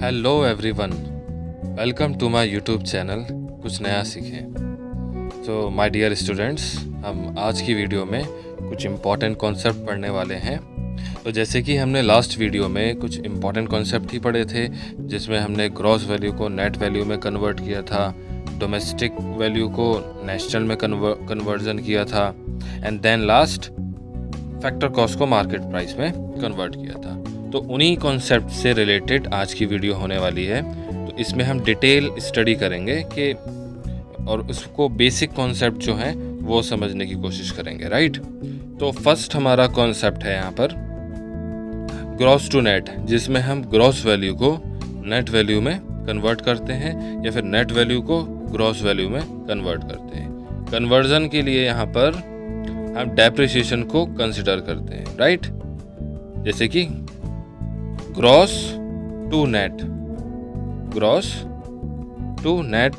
Hello everyone, welcome to my YouTube channel कुछ नया सीखें। तो माय डियर स्टूडेंट्स, हम आज की वीडियो में कुछ इम्पॉर्टेंट कॉन्सेप्ट पढ़ने वाले हैं। तो जैसे कि हमने लास्ट वीडियो में कुछ इम्पॉर्टेंट कॉन्सेप्ट ही पढ़े थे, जिसमें हमने ग्रॉस वैल्यू को नेट वैल्यू में कन्वर्ट किया था, डोमेस्टिक वैल्यू को नेशनल में कन्वर्जन किया था, and then last factor cost को मार्केट प्राइस में कन्वर्ट किया था। तो उन्हीं कॉन्सेप्ट से रिलेटेड आज की वीडियो होने वाली है। तो इसमें हम डिटेल स्टडी करेंगे कि और उसको बेसिक कॉन्सेप्ट जो है वो समझने की कोशिश करेंगे, राइट। तो फर्स्ट हमारा कॉन्सेप्ट है यहाँ पर ग्रॉस टू नेट, जिसमें हम ग्रॉस वैल्यू को नेट वैल्यू में कन्वर्ट करते हैं या फिर नेट वैल्यू को ग्रॉस वैल्यू में कन्वर्ट करते हैं। कन्वर्जन के लिए यहाँ पर हम डेप्रिसिएशन को कंसिडर करते हैं, राइट। जैसे कि gross to net, gross to net,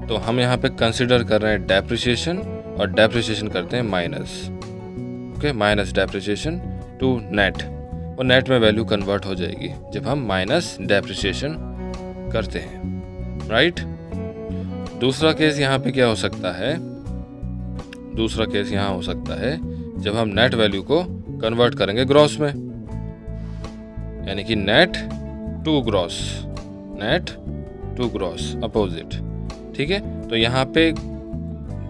तो हम यहाँ पे कंसिडर कर रहे हैं डेप्रिसिएशन और डेप्रिसिएशन करते हैं minus, okay, minus depreciation to net. और नेट में वैल्यू कन्वर्ट हो जाएगी जब हम माइनस डेप्रिसिएशन करते हैं, राइट। दूसरा केस यहाँ पे क्या हो सकता है, दूसरा केस यहाँ हो सकता है जब हम नेट वैल्यू को कन्वर्ट करेंगे ग्रॉस में, यानी कि net to gross, net to gross opposite, ठीक है। तो यहाँ पे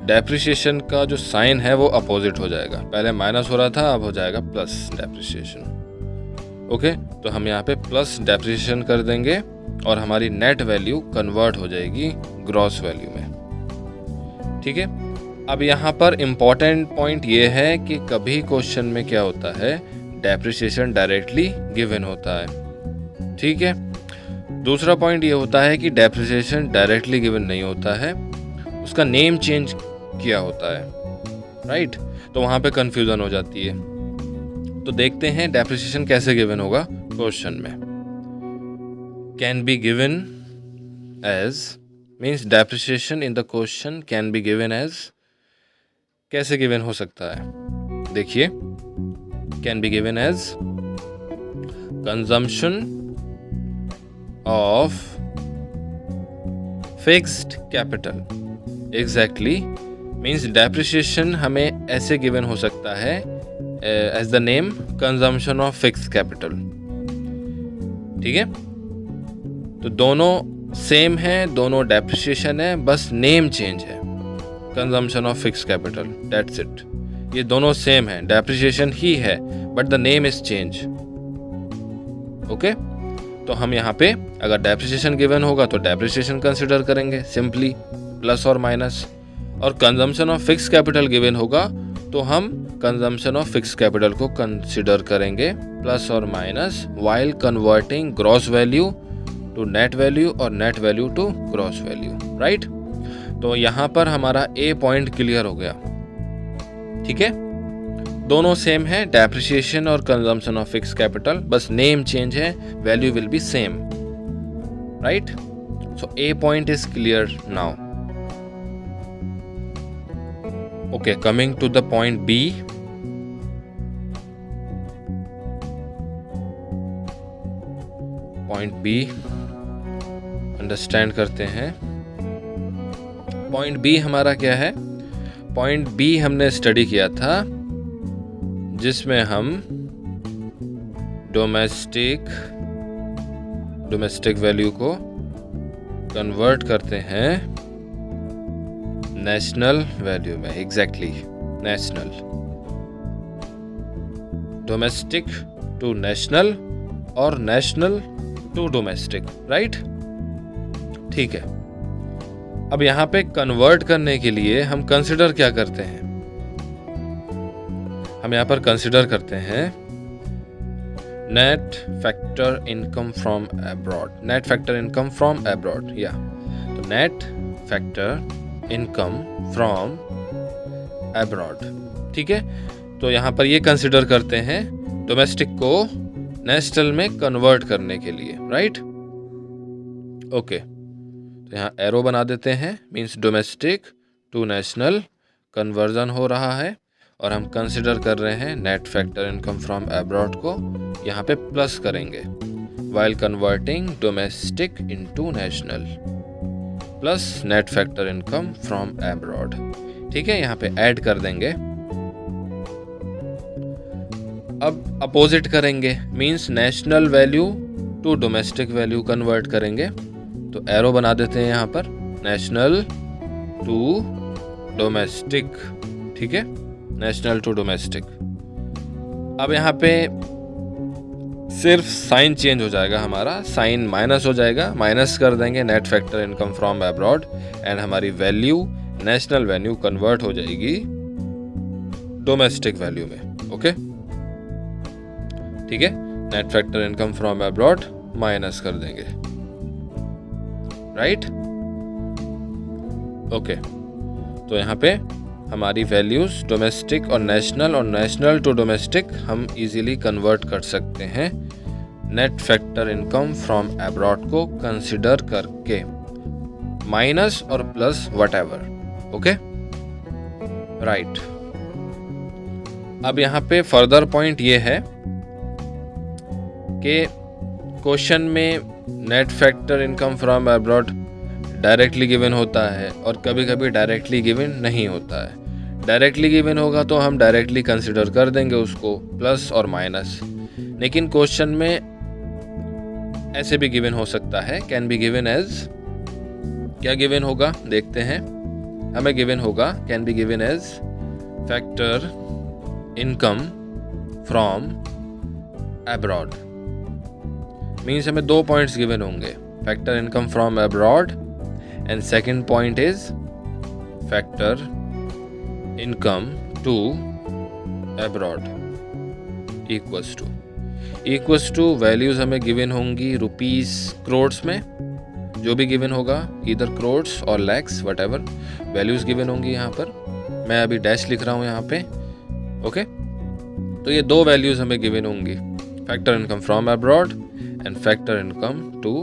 डेप्रिसिएशन का जो साइन है वो अपोजिट हो जाएगा, पहले माइनस हो रहा था अब हो जाएगा प्लस डेप्रिसिएशन, ओके। तो हम यहाँ पे प्लस डेप्रिसिएशन कर देंगे और हमारी नेट वैल्यू कन्वर्ट हो जाएगी ग्रॉस वैल्यू में, ठीक है। अब यहाँ पर इम्पॉर्टेंट पॉइंट ये है कि कभी क्वेश्चन में क्या होता है, डेप्रिसिएशन डायरेक्टली गिवन होता है, ठीक है। दूसरा पॉइंट ये होता है कि डेप्रिसिएशन डायरेक्टली गिवन नहीं होता है, उसका नेम चेंज किया होता है, राइट। तो वहाँ पे कंफ्यूजन हो जाती है। तो देखते हैं डेप्रिसिएशन कैसे गिवन होगा क्वेश्चन में। Can be given as means depreciation in the question can be given as, कैसे गिवन हो सकता है, देखिए। Can be given as consumption of fixed capital, exactly. Means depreciation हमें ऐसे गिवन हो सकता है as the name consumption of fixed capital, ठीक है। तो दोनों सेम है, दोनों डेप्रिसिएशन है, बस नेम चेंज है, consumption of fixed capital, that's it. ये दोनों सेम है, डेप्रिसिएशन ही है but the name is change, okay. तो हम यहाँ पे अगर डेप्रिसिएशन गिवन होगा तो डेप्रिसिएशन कंसिडर करेंगे सिंपली, प्लस और माइनस। और consumption of fixed capital given होगा तो हम कंजम्पशन ऑफ फिक्स्ड कैपिटल को कंसिडर करेंगे प्लस और minus, while converting gross value to net value और net value to gross value, right. तो यहाँ पर हमारा ए पॉइंट क्लियर हो गया, ठीक है। दोनों सेम है, डेप्रिसिएशन और कंजम्पशन ऑफ फिक्स्ड कैपिटल, बस नेम चेंज है, value will be same, right. So A point is clear now, okay. Coming to the point B, point B understand करते हैं। पॉइंट बी हमारा क्या है, पॉइंट बी हमने study किया था जिसमें हम डोमेस्टिक वैल्यू को कन्वर्ट करते हैं नेशनल वैल्यू में, exactly, national, domestic to national और नेशनल टू डोमेस्टिक, राइट, ठीक है। अब यहाँ पे कन्वर्ट करने के लिए हम कंसिडर क्या करते हैं, हम यहाँ पर कंसिडर करते हैं net factor income from abroad, net factor income from abroad, या तो net factor income from abroad, ठीक है। तो यहाँ पर ये कंसिडर करते हैं डोमेस्टिक को नेशनल में कन्वर्ट करने के लिए, राइट, ओके। तो यहाँ एरो बना देते हैं, means domestic to national conversion हो रहा है और हम कंसिडर कर रहे हैं net factor income from abroad को, यहाँ पे प्लस करेंगे, while converting domestic into national plus net factor income from abroad। ठीक है, यहाँ पे ऐड कर देंगे। अब अपोजिट करेंगे, means national value to domestic value convert करेंगे। तो एरो बना देते हैं यहाँ पर, नेशनल टू डोमेस्टिक। ठीक है, नेशनल टू डोमेस्टिक। अब यहाँ पे सिर्फ साइन चेंज हो जाएगा, हमारा साइन माइनस हो जाएगा, माइनस कर देंगे net factor income from abroad and हमारी वैल्यू नेशनल वैल्यू कन्वर्ट हो जाएगी डोमेस्टिक वैल्यू में। ओके, ठीक है, net factor income from abroad minus कर देंगे, राइट। ओके, तो यहाँ पे हमारी वैल्यूज डोमेस्टिक और नेशनल टू डोमेस्टिक हम इजीली कन्वर्ट कर सकते हैं net factor income from abroad को कंसिडर करके, माइनस और प्लस व्हाटएवर। Okay, right. अब यहाँ पे फर्दर पॉइंट ये है कि क्वेश्चन में net factor income from abroad directly given होता है और कभी कभी डायरेक्टली गिवन नहीं होता है। डायरेक्टली गिवन होगा तो हम डायरेक्टली कंसिडर कर देंगे उसको, प्लस और माइनस। लेकिन क्वेश्चन में ऐसे भी गिवन हो सकता है, कैन बी गिवन एज, क्या गिवन होगा देखते हैं। हमें गिवन होगा, can be given as factor income from abroad. Means हमें 2 पॉइंट्स गिवन होंगे, factor income from abroad and second point is factor income to abroad equals to values हमें given होंगी रुपीस क्रोड्स में, जो भी गिवन होगा, इधर क्रोड्स और लैक्स व्हाटएवर वैल्यूज गिवन होंगी। यहाँ पर मैं अभी डैश लिख रहा हूँ यहाँ पे। ओके, तो ये 2 वैल्यूज हमें गिवन होंगी, factor income from abroad and factor income to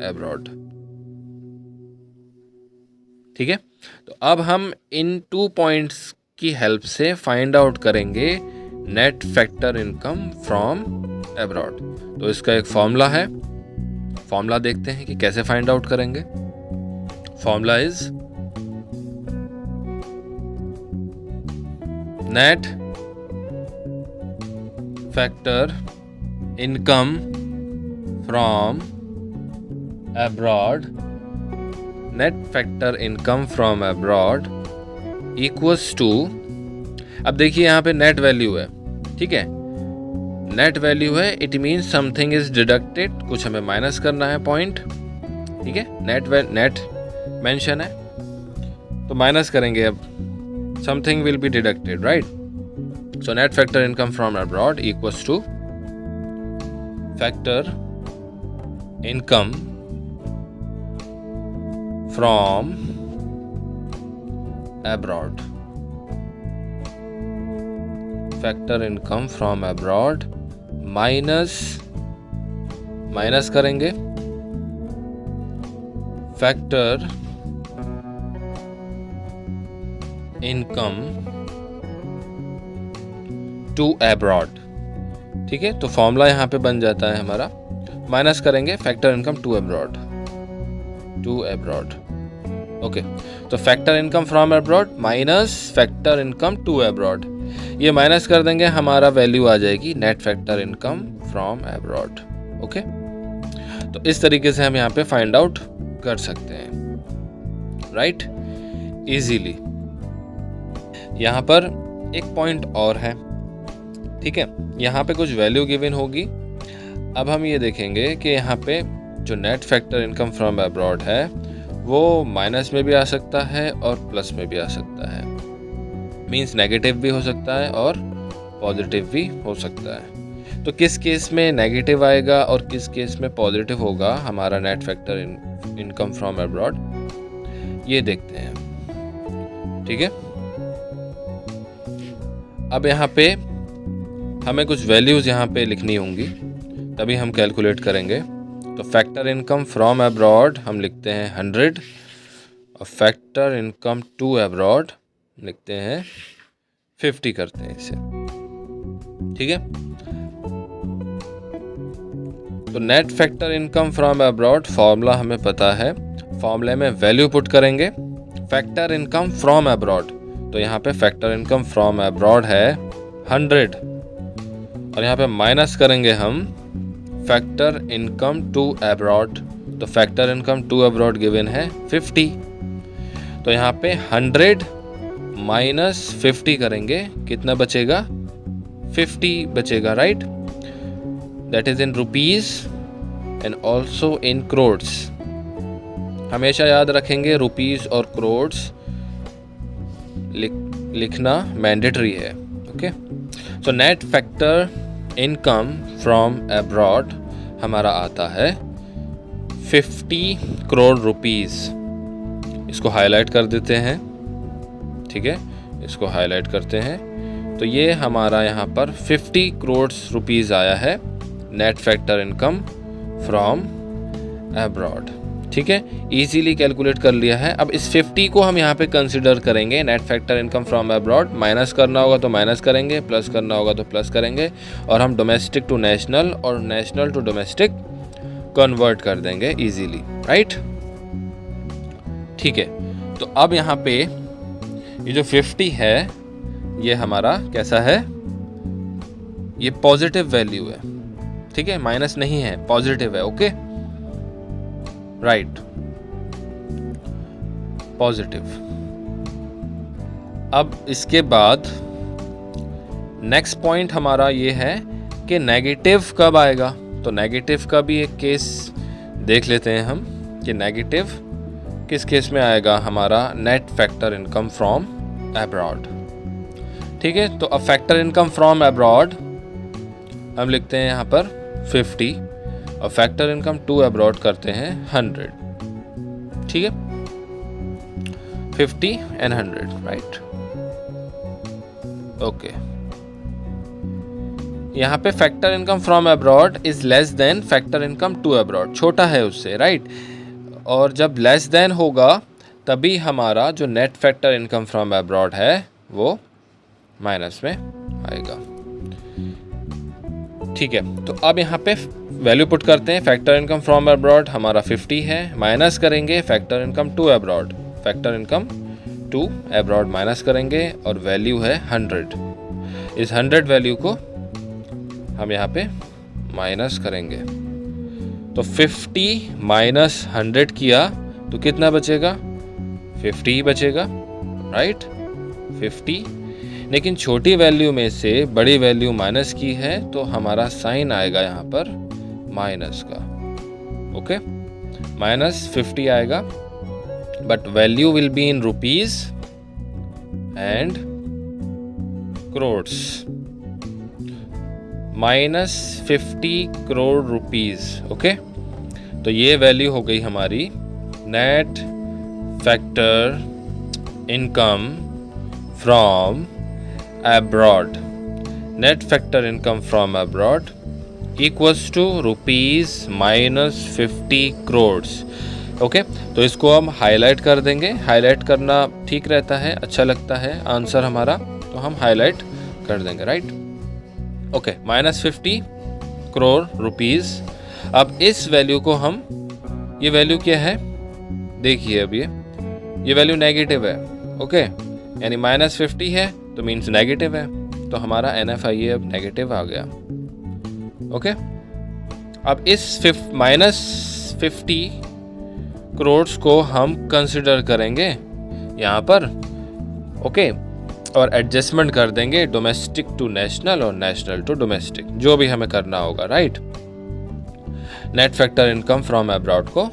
abroad. ठीक है, तो अब हम इन 2 पॉइंट्स की हेल्प से फाइंड आउट करेंगे net factor income from abroad. तो इसका एक फॉर्मूला है, फॉर्मूला देखते हैं कि कैसे फाइंड आउट करेंगे। Formula is net factor income from abroad, net factor income from abroad equals to, अब देखिए यहाँ पे नेट वैल्यू है। ठीक है, नेट वैल्यू है, it means something is deducted, कुछ हमें माइनस करना है पॉइंट। ठीक है, नेट मेंशन है तो माइनस करेंगे, अब something will be deducted, right. So net factor income from abroad equals two factor income from abroad, factor income from abroad minus करेंगे फैक्टर इनकम टू अब्रॉड। ठीक है, तो फॉर्मूला यहाँ पे बन जाता है हमारा, माइनस करेंगे factor income to abroad. Okay, तो factor income from abroad minus factor income to abroad, ये माइनस कर देंगे, हमारा वैल्यू आ जाएगी net factor income from abroad. Okay, तो इस तरीके से हम यहाँ पे फाइंड आउट कर सकते हैं, राइट, इजीली। यहाँ पर एक पॉइंट और है। ठीक है, यहाँ पे कुछ वैल्यू गिवन होगी। अब हम ये देखेंगे कि यहाँ पे जो net factor income from abroad है वो माइनस में भी आ सकता है और प्लस में भी आ सकता है, मीन्स नेगेटिव भी हो सकता है और पॉजिटिव भी हो सकता है। तो किस केस में नेगेटिव आएगा और किस केस में पॉजिटिव होगा हमारा net factor income from abroad, ये देखते हैं। ठीक है, अब यहाँ पे हमें कुछ वैल्यूज़ यहाँ पे लिखनी होंगी, तभी हम कैलकुलेट करेंगे। तो फैक्टर इनकम फ्रॉम अब्रॉड हम लिखते हैं 100 और फैक्टर इनकम टू अब्रॉड लिखते हैं 50 करते हैं इसे। ठीक है, तो net factor income from abroad formula हमें पता है, फॉर्मूले में वैल्यू पुट करेंगे फैक्टर इनकम फ्रॉम अब्रॉड। तो यहाँ पे फैक्टर इनकम फ्रॉम अब्रॉड है 100 और यहाँ पे माइनस करेंगे हम फैक्टर इनकम टू अब्रॉड। तो factor income to abroad given है 50। तो यहाँ पे 100 माइनस 50 करेंगे, कितना बचेगा? 50 बचेगा, right? That is in rupees and also in crores. हमेशा याद रखेंगे रुपीज और करोड्स लिखना मैंडेटरी है। Okay, so net factor income from abroad हमारा आता है 50 करोड़ रुपीस। इसको हाईलाइट कर देते हैं, ठीक है, इसको हाईलाइट करते हैं। तो ये हमारा यहाँ पर 50 करोड़ रुपीस आया है net factor income from abroad. ठीक है, इजीली कैलकुलेट कर लिया है। अब इस 50 को हम यहाँ पे कंसिडर करेंगे net factor income from abroad. Minus करना होगा तो माइनस करेंगे, प्लस करना होगा तो प्लस करेंगे, और हम डोमेस्टिक टू नेशनल और नेशनल टू डोमेस्टिक कन्वर्ट कर देंगे इजीली, राइट? ठीक है, तो अब यहाँ पे ये जो 50 है ये हमारा कैसा है? ये पॉजिटिव वैल्यू है, ठीक है, माइनस नहीं है, पॉजिटिव है। Okay, right, positive. अब इसके बाद नेक्स्ट पॉइंट हमारा ये है कि नेगेटिव कब आएगा। तो नेगेटिव का भी एक केस देख लेते हैं हम कि नेगेटिव किस केस में आएगा हमारा net factor income from abroad. ठीक है, तो अब फैक्टर इनकम फ्रॉम अब्रॉड हम लिखते हैं यहाँ पर 50 और फैक्टर इनकम टू अब्रॉड करते हैं 100। ठीक है, 50 एंड 100, राइट? ओके, यहाँ पे factor income from abroad is less than factor income to abroad, छोटा है उससे, राइट? और जब लेस देन होगा तभी हमारा जो net factor income from abroad है वो माइनस में आएगा। ठीक है, तो अब यहाँ पे वैल्यू पुट करते हैं। फैक्टर इनकम फ्रॉम अब्रॉड हमारा 50 है, माइनस करेंगे factor income to abroad. Factor income to abroad minus करेंगे और वैल्यू है 100। इस 100 वैल्यू को हम यहाँ पे माइनस करेंगे। तो 50 माइनस 100 किया तो कितना बचेगा? 50 ही बचेगा, राइट? 50। लेकिन छोटी वैल्यू में से बड़ी वैल्यू माइनस की है तो हमारा साइन आएगा यहाँ पर माइनस का। ओके, माइनस 50 आएगा, but value will be in rupees and crores. Minus 50 crore rupees. Okay, तो ये वैल्यू हो गई हमारी net factor income from abroad. Net factor income from abroad equals to rupees minus 50 crores. Okay, तो इसको हम हाईलाइट कर देंगे। हाईलाइट करना ठीक रहता है, अच्छा लगता है आंसर हमारा, तो हम हाईलाइट कर देंगे, right? Okay, minus 50 crore rupees. अब इस वैल्यू को हम, ये वैल्यू क्या है देखिए, अब ये वैल्यू नेगेटिव है। ओके, यानी माइनस 50 है तो मीन्स नेगेटिव है, तो हमारा NFIA अब नेगेटिव आ गया। ओके, अब इस माइनस 50 करोड़ को हम कंसिडर करेंगे यहाँ पर। ओके, और एडजस्टमेंट कर देंगे डोमेस्टिक टू नेशनल और नेशनल टू डोमेस्टिक, जो भी हमें करना होगा, right? Net factor income from abroad को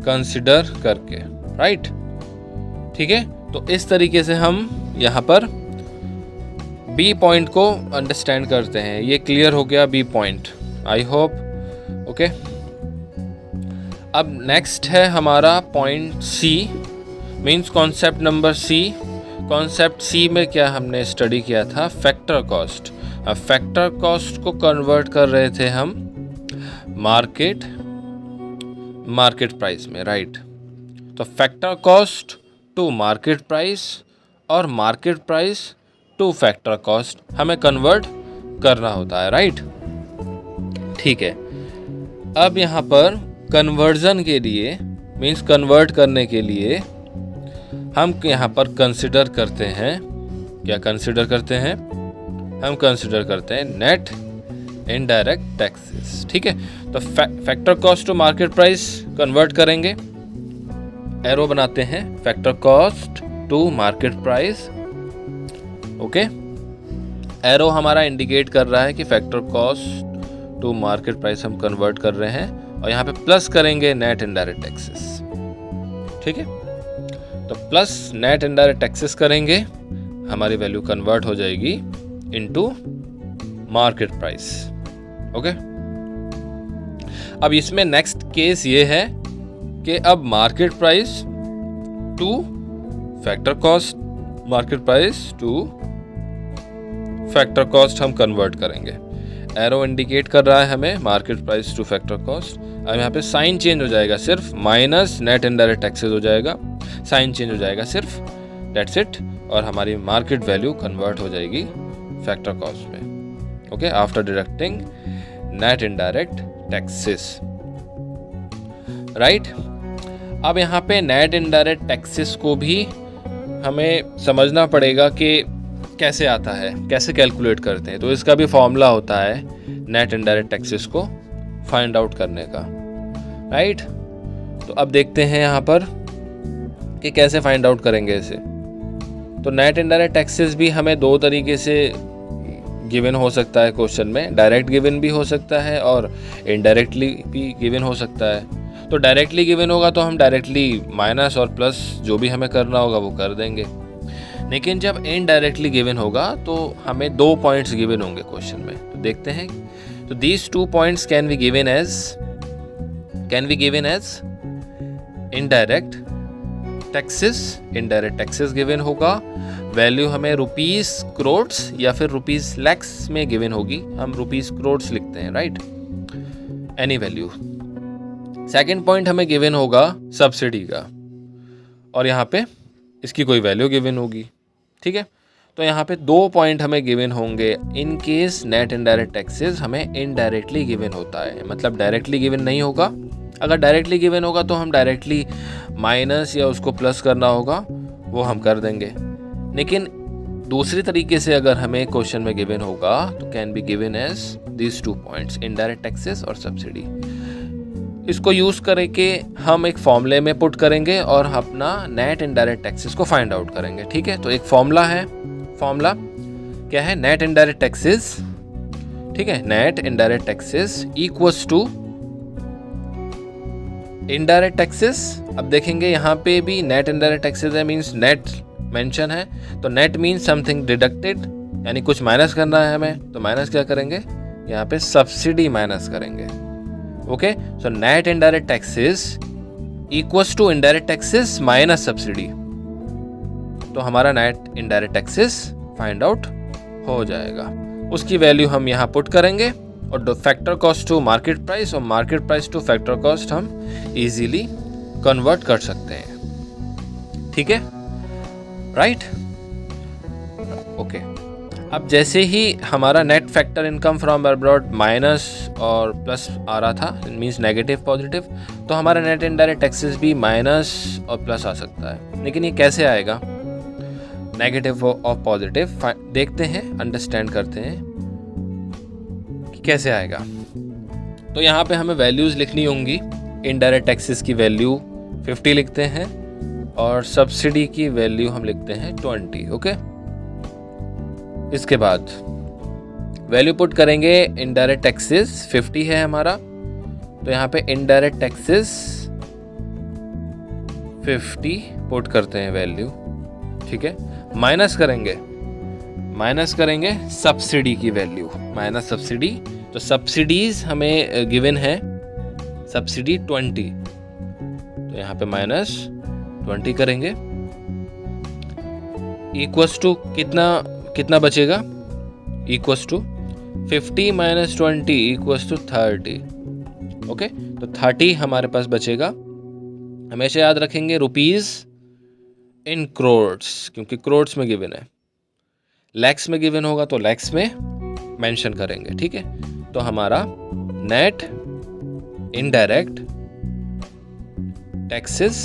कंसिडर करके, राइट? ठीक है, तो इस तरीके से हम यहाँ पर बी पॉइंट को अंडरस्टैंड करते हैं। ये क्लियर हो गया B point, I hope. Okay, अब नेक्स्ट है हमारा point C, means concept number C. Concept C में क्या हमने स्टडी किया था? Factor cost. अब फैक्टर कॉस्ट को कन्वर्ट कर रहे थे हम मार्केट प्राइस में, राइट? तो factor cost to market price और market price to factor cost हमें कन्वर्ट करना होता है, राइट? ठीक है, अब यहाँ पर कन्वर्जन के लिए मीन्स कन्वर्ट करने के लिए हम यहाँ पर कंसिडर करते हैं, क्या कंसिडर करते हैं, हम कंसिडर करते हैं नेट इनडायरेक्ट टैक्सेस। ठीक है, तो factor cost to market price convert करेंगे, एरो बनाते हैं, factor cost to market price. Okay, arrow हमारा इंडिकेट कर रहा है कि factor cost to market price हम कन्वर्ट कर रहे हैं, और यहाँ पे प्लस करेंगे नेट इनडायरेक्ट टैक्सेस। ठीक है, तो प्लस नेट इनडायरेक्ट टैक्सेस करेंगे, हमारी वैल्यू कन्वर्ट हो जाएगी इनटू मार्केट प्राइस। ओके, अब इसमें नेक्स्ट केस ये है कि अब market price to factor cost, market price to factor cost हम कन्वर्ट करेंगे। एरो इंडिकेट कर रहा है हमें market price to factor cost. अब यहाँ पे साइन चेंज हो जाएगा, सिर्फ माइनस नेट इनडायरेक्ट टैक्सेस हो जाएगा, साइन चेंज हो जाएगा सिर्फ, दैट्स इट, और हमारी मार्केट वैल्यू कन्वर्ट हो जाएगी फैक्टर कॉस्ट में। Okay, after deducting net indirect taxes, right. अब यहाँ पे नेट इनडायरेक्ट टैक्सेस को भी हमें समझना पड़ेगा कि कैसे आता है, कैसे कैलकुलेट करते हैं। तो इसका भी फॉर्मूला होता है नेट इनडायरेक्ट टैक्सेस को फाइंड आउट करने का, राइट। तो अब देखते हैं यहाँ पर कि कैसे फाइंड आउट करेंगे इसे। तो नेट इनडायरेक्ट टैक्सेस भी हमें दो तरीके से गिवन हो सकता है क्वेश्चन में, डायरेक्ट गिवन भी हो सकता है और इनडायरेक्टली भी गिवन हो सकता है। तो डायरेक्टली गिवन होगा तो हम डायरेक्टली माइनस और प्लस जो भी हमें करना होगा वो कर देंगे, लेकिन जब इनडायरेक्टली गिवन होगा तो हमें 2 पॉइंट्स गिवन होंगे क्वेश्चन में। तो देखते हैं, तो these 2 points can be given as indirect taxes, indirect taxes given होगा, वैल्यू हमें रुपीस करोड्स या फिर रुपीस लैक्स में गिवन होगी, हम रुपीस करोड्स लिखते हैं, right, any value. Second point हमें गिवन होगा सब्सिडी का, और यहाँ पे इसकी कोई वैल्यू गिवन होगी। ठीक है, तो यहाँ पे 2 पॉइंट हमें गिवन होंगे in case net indirect taxes हमें इनडायरेक्टली गिवन होता है, मतलब डायरेक्टली गिवन नहीं होगा। अगर डायरेक्टली गिवन होगा तो हम डायरेक्टली माइनस या उसको प्लस करना होगा, वो हम कर देंगे। लेकिन दूसरी तरीके से अगर हमें क्वेश्चन में गिवन होगा तो can be given as these 2 points, indirect taxes और सब्सिडी। इसको यूज़ करके हम एक फॉर्मूले में पुट करेंगे और अपना नेट इनडायरेक्ट टैक्सेस को फाइंड आउट करेंगे। ठीक है, तो एक फॉर्मूला है, फॉर्मूला क्या है, नेट इनडायरेक्ट टैक्सेस। ठीक है, net indirect taxes equals to indirect taxes. अब देखेंगे यहाँ पे भी नेट इनडायरेक्ट टैक्सेस है, मीन्स नेट मेंशन है, तो नेट मीन्स समथिंग डिडक्टेड, यानी कुछ माइनस करना है हमें, तो माइनस क्या करेंगे, यहाँ पे सब्सिडी माइनस करेंगे। Okay, so net indirect taxes equals to indirect taxes minus subsidy, तो हमारा net indirect taxes find out हो जाएगा। उसकी वैल्यू हम यहाँ पुट करेंगे और factor cost to market price और market price to factor cost हम इजीली कन्वर्ट कर सकते हैं। ठीक है, राइट, ओके। अब जैसे ही हमारा net factor income from abroad minus और प्लस आ रहा था, मींस नेगेटिव पॉजिटिव, तो हमारा नेट इनडायरेक्ट टैक्सेस भी माइनस और प्लस आ सकता है। लेकिन ये कैसे आएगा, नेगेटिव और पॉजिटिव, देखते हैं, अंडरस्टैंड करते हैं कि कैसे आएगा। तो यहाँ पे हमें वैल्यूज़ लिखनी होंगी। इनडायरेक्ट टैक्सेस की वैल्यू 50 लिखते हैं और सब्सिडी की वैल्यू हम लिखते हैं 20। ओके, इसके बाद वैल्यू पुट करेंगे, इनडायरेक्ट टैक्सेस 50 है हमारा, तो यहाँ पे इनडायरेक्ट टैक्सेस 50 पुट करते हैं वैल्यू। ठीक है, माइनस करेंगे सब्सिडी की वैल्यू, माइनस सब्सिडी, तो सब्सिडीज हमें गिवन है, सब्सिडी 20, तो यहाँ पे माइनस 20 करेंगे, इक्वल्स टू कितना बचेगा, equals to 50 minus 20 equals to 30। Okay, तो 30 हमारे पास बचेगा। हमेशा याद रखेंगे रुपीस इन करोड्स, क्योंकि करोड्स में गिवन है। लैक्स में गिवन होगा तो लैक्स में मेंशन करेंगे। ठीक है, तो हमारा net indirect taxes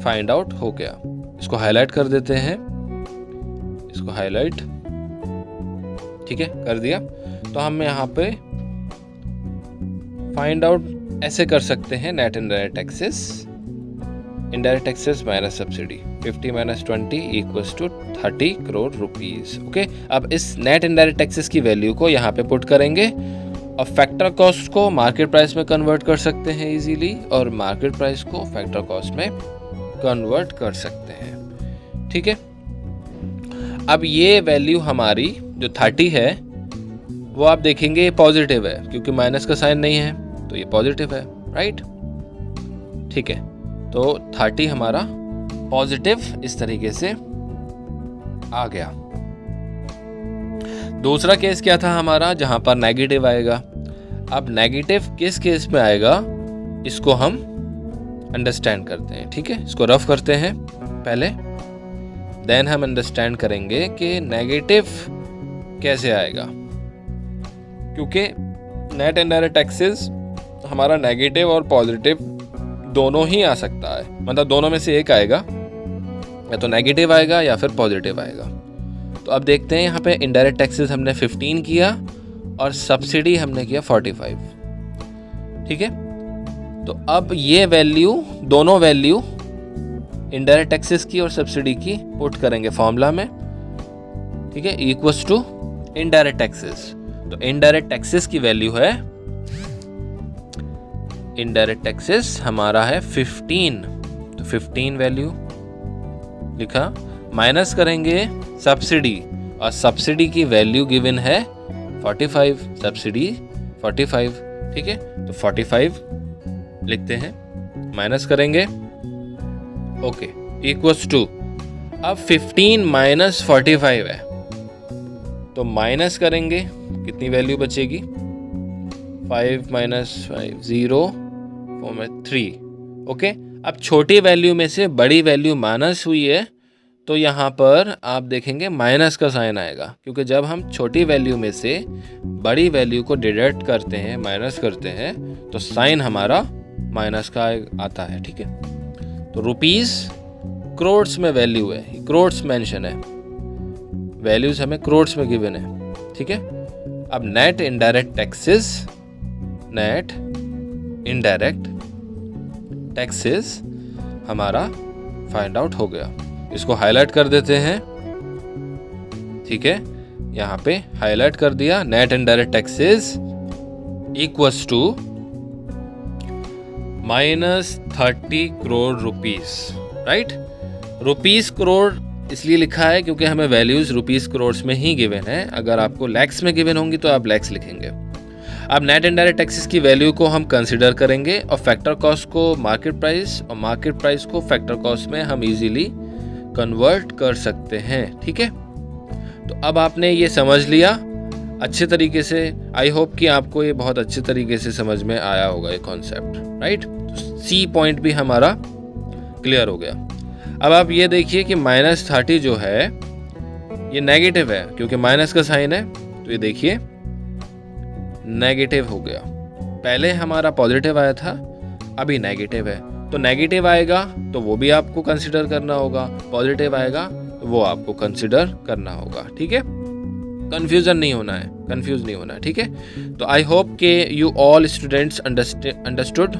find out हो गया। इसको हाईलाइट कर देते हैं, इसको हाईलाइट, ठीक है, कर दिया। तो हम यहाँ पे फाइंड आउट ऐसे कर सकते हैं, net indirect taxes minus subsidy, 50 minus 20 equals to 30 crore rupees. Okay, अब इस नेट इनडायरेक्ट टैक्सेस की वैल्यू को यहाँ पे पुट करेंगे और फैक्टर कॉस्ट को मार्केट प्राइस में कन्वर्ट कर सकते हैं इजीली, और मार्केट प्राइस को फैक्टर कॉस्ट में कन्वर्ट कर सकते हैं, ठीक है। अब ये वैल्यू हमारी जो 30 है वो आप देखेंगे पॉजिटिव है, क्योंकि माइनस का साइन नहीं है तो ये पॉजिटिव है, राइट, ठीक है। तो 30 हमारा पॉजिटिव इस तरीके से आ गया। दूसरा केस क्या था हमारा, जहां पर नेगेटिव आएगा। अब नेगेटिव किस केस में आएगा इसको हम अंडरस्टैंड करते हैं, ठीक है। इसको रफ करते हैं पहले, देन हम अंडरस्टैंड करेंगे कि नेगेटिव कैसे आएगा, क्योंकि नेट इनडायरेक्ट टैक्सेस हमारा नेगेटिव और पॉजिटिव दोनों ही आ सकता है, मतलब दोनों में से एक आएगा, या तो नेगेटिव आएगा या फिर पॉजिटिव आएगा। तो अब देखते हैं, यहाँ पे इनडायरेक्ट टैक्सेस हमने 15 किया और सब्सिडी हमने किया 45, ठीक है। तो अब ये वैल्यू, दोनों वैल्यू इनडायरेक्ट टैक्सेस की और सब्सिडी की पुट करेंगे फॉर्मूला में, ठीक है, इक्वल्स टू इनडायरेक्ट टैक्सेस। तो इनडायरेक्ट टैक्सेस की वैल्यू है, इनडायरेक्ट टैक्सेस हमारा है 15, तो 15 वैल्यू लिखा, माइनस करेंगे सब्सिडी, और सब्सिडी की वैल्यू गिवन है 45, सब्सिडी 45, ठीक है। तो 45 लिखते हैं, माइनस करेंगे, ओके, इक्वल्स टू, अब 15 माइनस 45 है, तो माइनस करेंगे, कितनी वैल्यू बचेगी, 5 माइनस 5 0 4 में 3, ओके। अब छोटी वैल्यू में से बड़ी वैल्यू माइनस हुई है, तो यहाँ पर आप देखेंगे माइनस का साइन आएगा, क्योंकि जब हम छोटी वैल्यू में से बड़ी वैल्यू को डिडक्ट करते हैं, माइनस करते हैं, तो साइन हमारा माइनस का आता है, ठीक है। तो रुपीस करोड्स में वैल्यू है, करोड्स मेंशन है, वैल्यूज हमें करोड्स में गिवन है, ठीक है। अब नेट इनडायरेक्ट टैक्सेस हमारा फाइंड आउट हो गया। इसको हाईलाइट कर देते हैं, ठीक है, यहाँ पे हाईलाइट कर दिया, net indirect taxes equals to -30 crore rupees, right. Rupees crore इसलिए लिखा है क्योंकि हमें वैल्यूज रुपीस करोड़ में ही गिवन है, अगर आपको लैक्स में गिवन होंगी तो आप लैक्स लिखेंगे। अब नेट इनडायरेक्ट टैक्सेस की वैल्यू को हम कंसिडर करेंगे और फैक्टर कॉस्ट को मार्केट प्राइस और मार्केट प्राइस को फैक्टर कॉस्ट में हम इजीली कन्वर्ट कर सकते हैं, ठीक है। तो अब आपने ये समझ लिया अच्छे तरीके से, आई होप कि आपको ये बहुत अच्छे तरीके से समझ में आया होगा ये कॉन्सेप्ट, राइट। तो सी पॉइंट भी हमारा क्लियर हो गया। अब आप ये देखिए कि -30 जो है ये नेगेटिव है, क्योंकि माइनस का साइन है, तो ये देखिए नेगेटिव हो गया। पहले हमारा पॉजिटिव आया था, अभी नेगेटिव है, तो नेगेटिव आएगा तो वो भी आपको कंसिडर करना होगा, पॉजिटिव आएगा तो वो आपको कंसिडर करना होगा, ठीक है। कंफ्यूज नहीं होना है, ठीक है। तो आई होप के you all students understood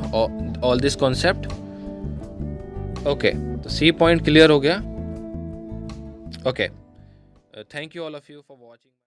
all this concept, okay. तो सी पॉइंट क्लियर हो गया, okay. Thank you all of you for watching.